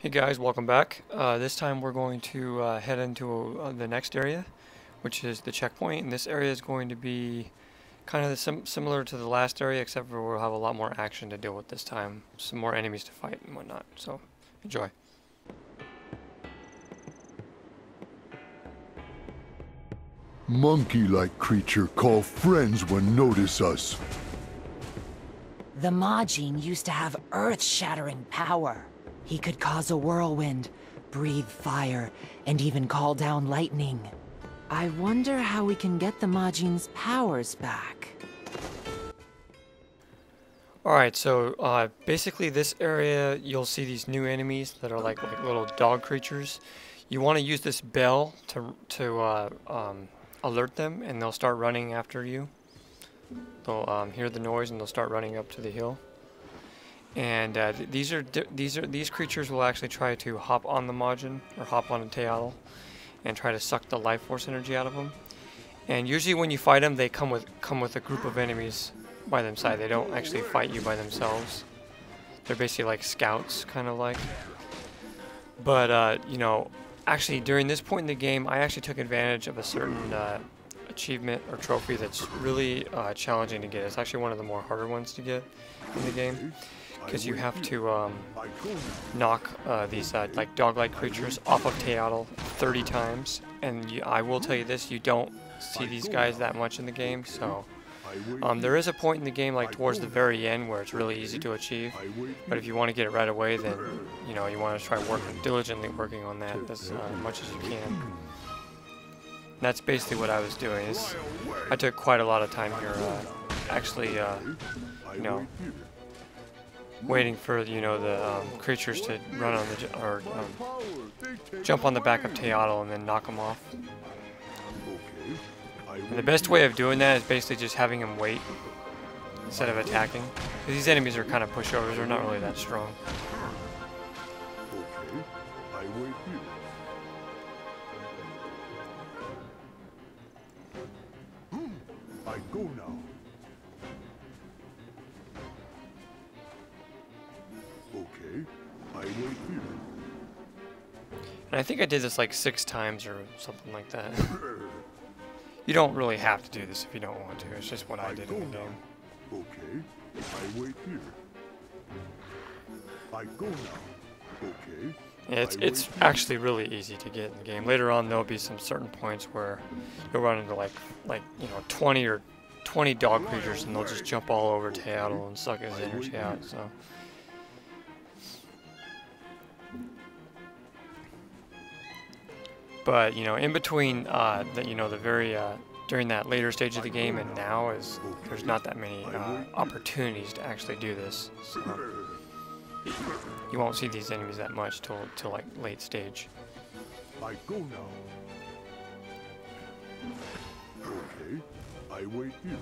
Hey guys, welcome back. This time we're going to head into the next area, which is the checkpoint. And this area is going to be kind of similar to the last area, except for we'll have a lot more action to deal with this time. Some more enemies to fight and whatnot. So, enjoy. Monkey-like creature call friends when notice us. The Majin used to have earth-shattering power. He could cause a whirlwind, breathe fire, and even call down lightning. I wonder how we can get the Majin's powers back. Alright, so basically this area, you'll see these new enemies that are like little dog creatures. You want to use this bell to alert them, and they'll start running after you. They'll hear the noise and they'll start running up to the hill. And these creatures will actually try to hop on the Majin or hop on a taitol and try to suck the life force energy out of them. And usually when you fight them, they come with a group of enemies by themselves. They don't actually fight you by themselves. They're basically like scouts, kind of like. But you know, actually during this point in the game, I actually took advantage of a certain achievement or trophy that's really challenging to get. It's actually one of the more harder ones to get in the game, because you have to knock these like dog-like creatures off of taitol 30 times. And I will tell you this, you don't see these guys that much in the game, so there is a point in the game, like towards the very end, where it's really easy to achieve. But if you want to get it right away, then you know you want to try diligently working on that as much as you can. And that's basically what I was doing. I took quite a lot of time here, actually, you know, waiting for the creatures to run on the or jump on the back of taitol and then knock them off. And the best way of doing that is basically just having them wait instead of attacking. Because these enemies are kind of pushovers, they're not really that strong. Okay, I wait here. I go now. Okay, I wait here. And I think I did this like 6 times or something like that. You don't really have to do this if you don't want to. It's just what I did in the game. Okay, I wait here. I go now. Okay. Yeah, it's actually really easy to get in the game. Later on, there'll be some certain points where you'll run into like 20 dog creatures, and they'll just jump all over taitol and suck his energy out. So. But in between the very during that later stage of the game and now there's not that many opportunities to actually do this. So you won't see these enemies that much till like late stage. I go now. Okay, I wait here.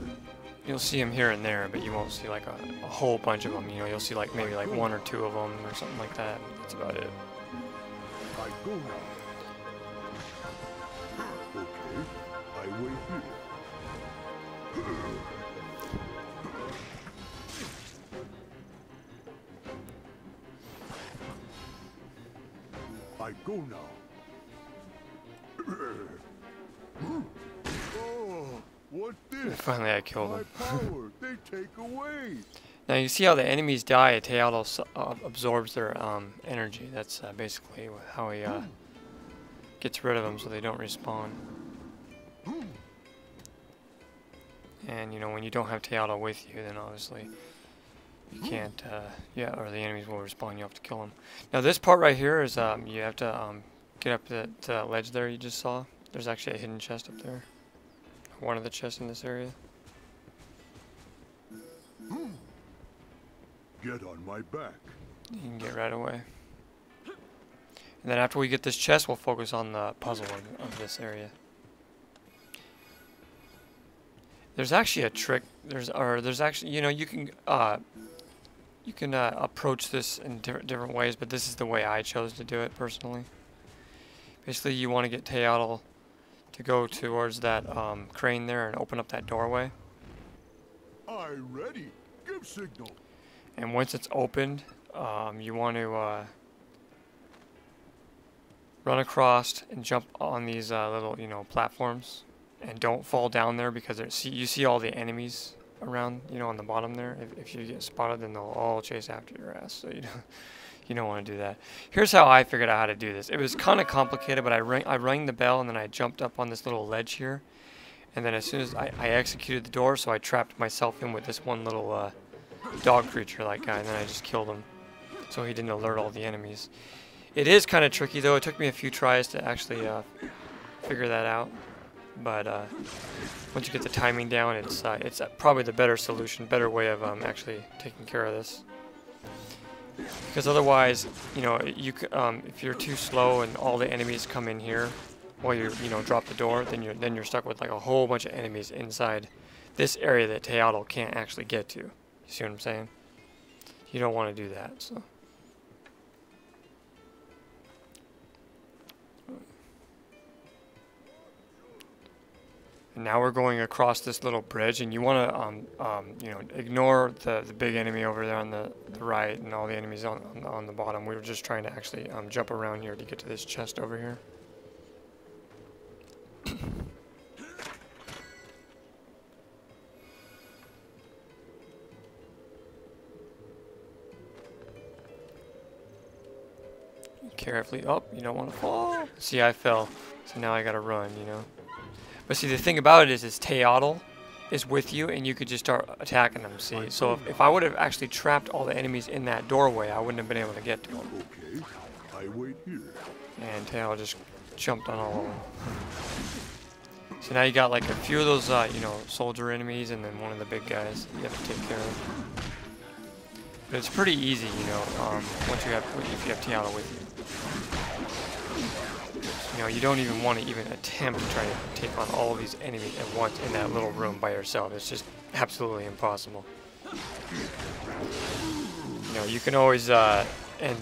You'll see them here and there, but you won't see like a whole bunch of them. You'll see like maybe like 1 or 2 of them or something like that. That's about it. I go now. Okay, I wait here. I go now. Oh, what this? Finally, I killed him. My power, they take away. Now you see how the enemies die. Taitol absorbs their energy. That's basically how he gets rid of them, so they don't respawn. And when you don't have taitol with you, then obviously you can't. Or the enemies will respawn. You have to kill them. Now this part right here is you have to get up to that ledge there you just saw. There's actually a hidden chest up there. One of the chests in this area. Get on my back. You can get right away. And then after we get this chest, we'll focus on the puzzle of this area. There's actually a trick. There's actually you can approach this in different ways, but this is the way I chose to do it personally. Basically, you want to get taitol to go towards that crane there and open up that doorway. I ready. Give signal. And once it's opened, you want to run across and jump on these little, you know, platforms, and don't fall down there because you see all the enemies around, you know, on the bottom there. If you get spotted, then they'll all chase after your ass. So you don't want to do that. Here's how I figured out how to do this. It was kind of complicated, but I rang the bell, and then I jumped up on this little ledge here, and then as soon as I executed the door, so I trapped myself in with this one little dog creature like guy, and then I just killed him, so he didn't alert all the enemies. It is kind of tricky though. It took me a few tries to actually figure that out, but once you get the timing down, it's probably the better solution, better way of actually taking care of this. Because otherwise, you know, if you're too slow and all the enemies come in here while you drop the door, then you're stuck with like a whole bunch of enemies inside this area that Taitol can't actually get to. You see what I'm saying? You don't want to do that. So. And now we're going across this little bridge, and you want to, you know, ignore the big enemy over there on the right and all the enemies on the bottom. We were just trying to actually jump around here to get to this chest over here. Carefully up. You don't want to fall. See, I fell, so now I gotta run. You know. But see, the thing about it is Taitol is with you, and you could just start attacking them, see? So if I would have actually trapped all the enemies in that doorway, I wouldn't have been able to get to them. Okay, I wait here. And Taitol just jumped on all of them. So now you got like a few of those, you know, soldier enemies, and then one of the big guys you have to take care of. But it's pretty easy, you know, if you have Taitol with you. You know, you don't even want to even attempt to try to take on all of these enemies at once in that little room by yourself. It's just absolutely impossible. You know, you can always, and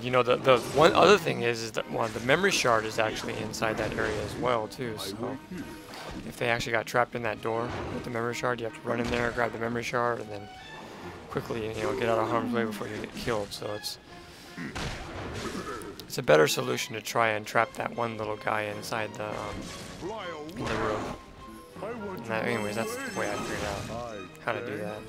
you know, the one other thing is that the memory shard is actually inside that area as well too. So if they actually got trapped in that door with the memory shard, you have to run in there, grab the memory shard, and then quickly, you know, get out of harm's way before you get killed. So it's a better solution to try and trap that one little guy inside in the room. Anyways, that's the way I figured out how to do that.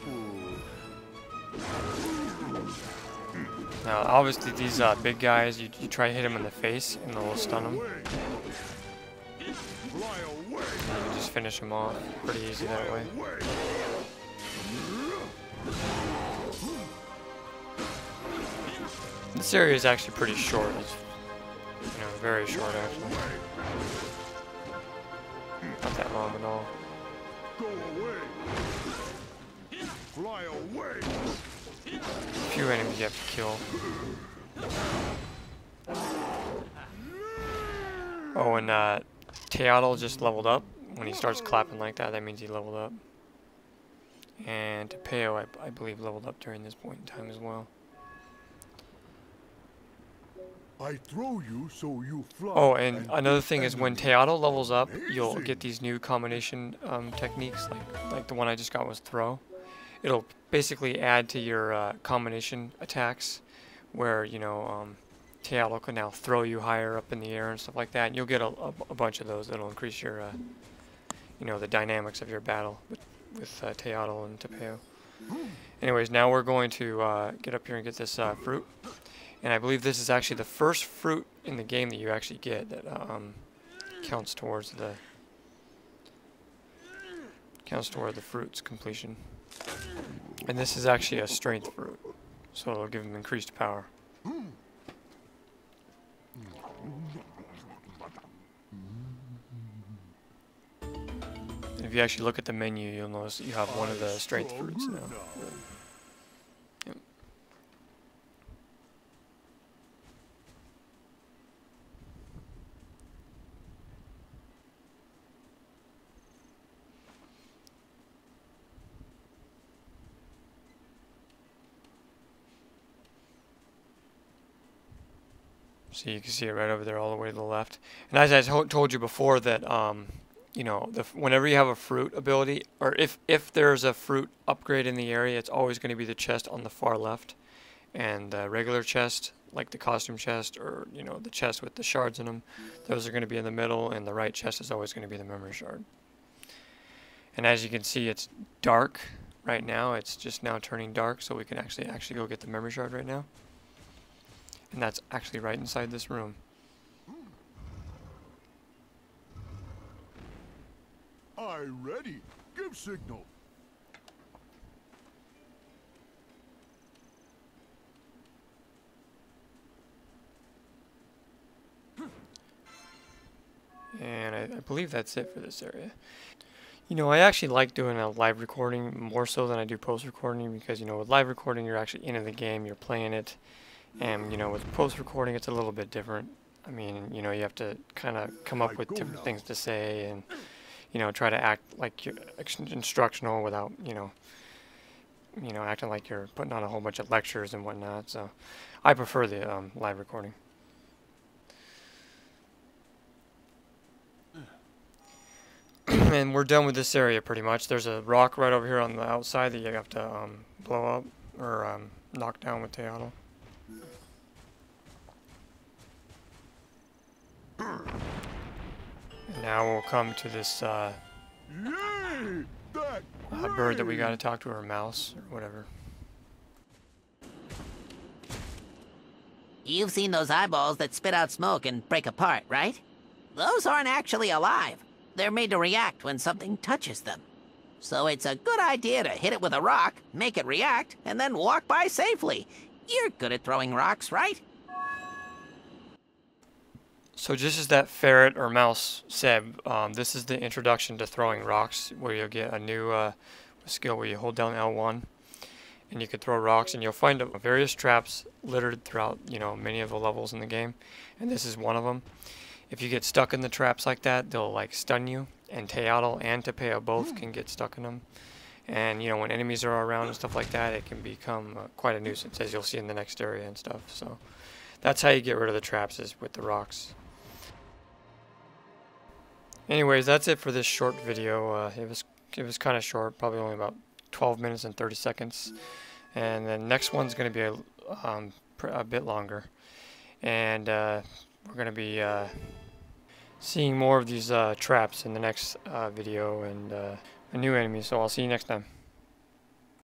Now, obviously, these big guys, you try to hit them in the face, and they'll stun them. And you just finish them off pretty easy that way. This area is actually pretty short. It's, you know, very short actually. Not that long at all. Go away. Fly away. A few enemies you have to kill. Oh, and Taitol just leveled up. When he starts clapping like that, that means he leveled up. And Tapeo, I believe, leveled up during this point in time as well. I throw you so you fly. Oh, and another thing is when Taitol levels up, you'll get these new combination techniques, like the one I just got was throw. It'll basically add to your combination attacks, where, you know, Taitol can now throw you higher up in the air and stuff like that. And you'll get a bunch of those that'll increase your, you know, the dynamics of your battle with Taitol and Tapeo. Anyways, now we're going to get up here and get this fruit. And I believe this is actually the first fruit in the game that you actually get that counts towards the fruit's completion. And this is actually a strength fruit, so it'll give him increased power. If you actually look at the menu, you'll notice that you have one of the strength fruits now. Yep. So you can see it right over there all the way to the left. And as I told you before that, you know, whenever you have a fruit ability, or if there's a fruit upgrade in the area, it's always going to be the chest on the far left. And the regular chest like the costume chest, or you know, the chest with the shards in them. Those are going to be in the middle, and the right chest is always going to be the memory shard. And as you can see, it's dark right now. It's just now turning dark, so we can actually go get the memory shard right now. And that's actually right inside this room. I ready. Give signal. And I believe that's it for this area. You know, I actually like doing a live recording more so than I do post-recording, because, you know, with live recording, you're actually into the game, you're playing it. And, you know, with post-recording, it's a little bit different. I mean, you know, you have to kind of come up with different things to say and, you know, try to act like you're instructional without, you know, acting like you're putting on a whole bunch of lectures and whatnot. So I prefer the live recording. And we're done with this area pretty much. There's a rock right over here on the outside that you have to blow up or knock down with taitol. And now we'll come to this bird that we gotta talk to, or mouse, or whatever. You've seen those eyeballs that spit out smoke and break apart, right? Those aren't actually alive. They're made to react when something touches them. So it's a good idea to hit it with a rock, make it react, and then walk by safely. You're good at throwing rocks, right? So just as that ferret or mouse said, this is the introduction to throwing rocks, where you'll get a new skill where you hold down L1 and you can throw rocks, and you'll find various traps littered throughout, you know, many of the levels in the game, and this is one of them. If you get stuck in the traps like that, they'll like stun you, and taitol and Tapeo both can get stuck in them. And you know, when enemies are around and stuff like that, it can become quite a nuisance, as you'll see in the next area and stuff. So that's how you get rid of the traps, is with the rocks. Anyways, that's it for this short video. It was kind of short, probably only about 12 minutes and 30 seconds. And the next one's going to be a bit longer. And we're going to be seeing more of these traps in the next video, and a new enemy. So I'll see you next time.